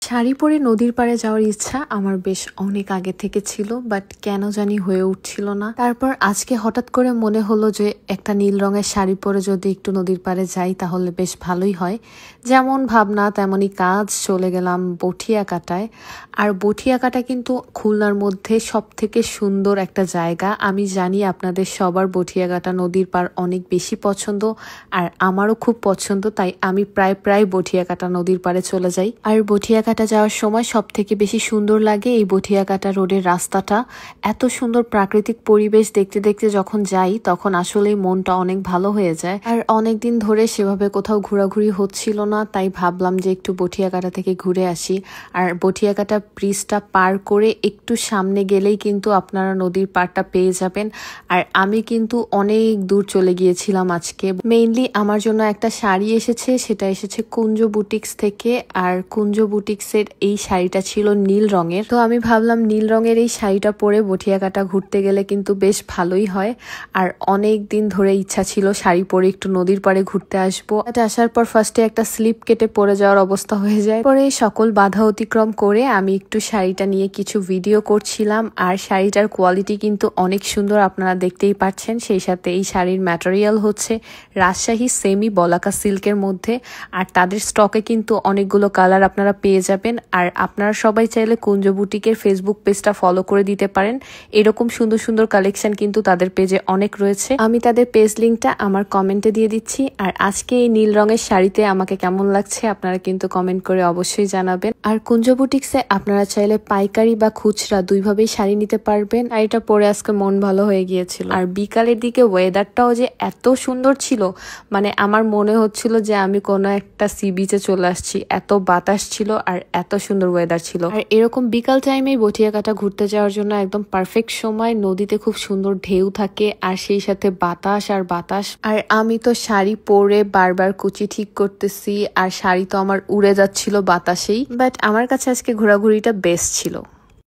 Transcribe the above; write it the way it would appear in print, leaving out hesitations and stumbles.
শাড়ি পরে নদীর পাড়ে যাওয়ার ইচ্ছা আমার বেশ অনেক আগে থেকে ছিল, বাট কেন জানি হয়ে উঠছিল না। তারপর আজকে হঠাৎ করে মনে হলো যে একটা নীল রঙের শাড়ি পরে যদি একটু নদীর পাড়ে যাই তাহলে বেশ ভালোই হয়। যেমন ভাবনা তেমনই কাজ, চলে গেলাম বটিয়াকাটায়। আর বটিয়াকাটা কিন্তু খুলনার মধ্যে সব থেকে সুন্দর একটা জায়গা। আমি জানি আপনাদের সবার বটিয়াকাটা নদীর পাড় অনেক বেশি পছন্দ, আর আমারও খুব পছন্দ, তাই আমি প্রায় বটিয়াকাটা নদীর পাড়ে চলে যাই। আর বটিয়াকাটা যাওয়ার সময় সব থেকে বেশি সুন্দর লাগে এই বটিয়াকাটা রোডের রাস্তাটা। এত সুন্দর প্রাকৃতিক পরিবেশ দেখতে দেখতে যখন যাই তখন আসলেই মনটা অনেক ভালো হয়ে যায়। আর অনেকদিন ধরে সেভাবে কোথাও ঘোরাঘুরি হচ্ছিল না, তাই ভাবলাম যে একটু বটিয়াকাটা থেকে ঘুরে আসি। আর বটিয়াকাটা ব্রিজটা পার করে একটু সামনে গেলেই কিন্তু আপনারা নদীর পাড়টা পেয়ে যাবেন। আর আমি কিন্তু অনেক দূর চলে গিয়েছিলাম আজকে। মেইনলি আমার জন্য একটা শাড়ি এসেছে, সেটা এসেছে কুঞ্জ বুটিক্স থেকে। আর কুঞ্জ বুটিক্সের এই শাড়িটা ছিল নীল রঙের, তো আমি ভাবলাম নীল রঙের এই শাড়িটা পরে বটিয়াকাটা ঘুরতে গেলে কিন্তু বেশ ভালোই হয়। আর অনেক দিন ধরে ইচ্ছা ছিল শাড়ি পরে একটু নদীর পাড়ে ঘুরতে আসবো। এটা আসার পর ফার্স্টে একটা স্লিপ কেটে পড়ে যাওয়ার অবস্থা হয়ে যায়। পরে সকল বাধা অতিক্রম করে আমি একটু শাড়িটা নিয়ে কিছু ভিডিও করছিলাম। আর শাড়িটার কোয়ালিটি কিন্তু অনেক সুন্দর, আপনারা দেখতেই পাচ্ছেন। সেই সাথে এই শাড়ির ম্যাটেরিয়াল হচ্ছে রাজশাহী সেমি বলাকা সিল্কের মধ্যে। আর তাদের স্টকে কিন্তু অনেকগুলো কালার আপনারা পেয়ে যাবেন। আর আপনারা সবাই চাইলে কুঞ্জ বুটিকের ফেসবুক পেজটা ফলো করে দিতে পারেন। এরকম সুন্দর সুন্দর কালেকশন কিন্তু তাদের পেজে অনেক রয়েছে। আমি তাদের পেজ লিঙ্কটা আমার কমেন্টে দিয়ে দিচ্ছি। আর আজকে এই নীল রঙের শাড়িতে আমাকে কেমন লাগছে আপনারা কিন্তু কমেন্ট করে অবশ্যই জানাবেন। আর কুঞ্জ বুটিক্সে আপনারা চাইলে পাইকারি বা খুচরা দুইভাবেই শাড়ি নিতে পারবেন। শাড়িটা পরে আজকে মন ভালো হয়ে গিয়েছিল। আর বিকালের দিকে ওয়েদারটাও যে এত সুন্দর ছিল, মানে আমার মনে হচ্ছিল যে আমি কোনো একটা সি বিচে চলে আসছি। এত বাতাস ছিল আর এত সুন্দর ওয়েদার ছিল। আর এরকম বিকাল টাইমে বটিয়াকাটা ঘুরতে যাওয়ার জন্য একদম পারফেক্ট সময়। নদীতে খুব সুন্দর ঢেউ থাকে আর সেই সাথে বাতাস আর বাতাস। আর আমি তো শাড়ি পরে বারবার কুচি ঠিক করতেছি, আর শাড়ি তো আমার উড়ে যাচ্ছিল বাতাসেই। বাট আমার কাছে আজকে ঘোরাঘুরিটা বেস্ট ছিল।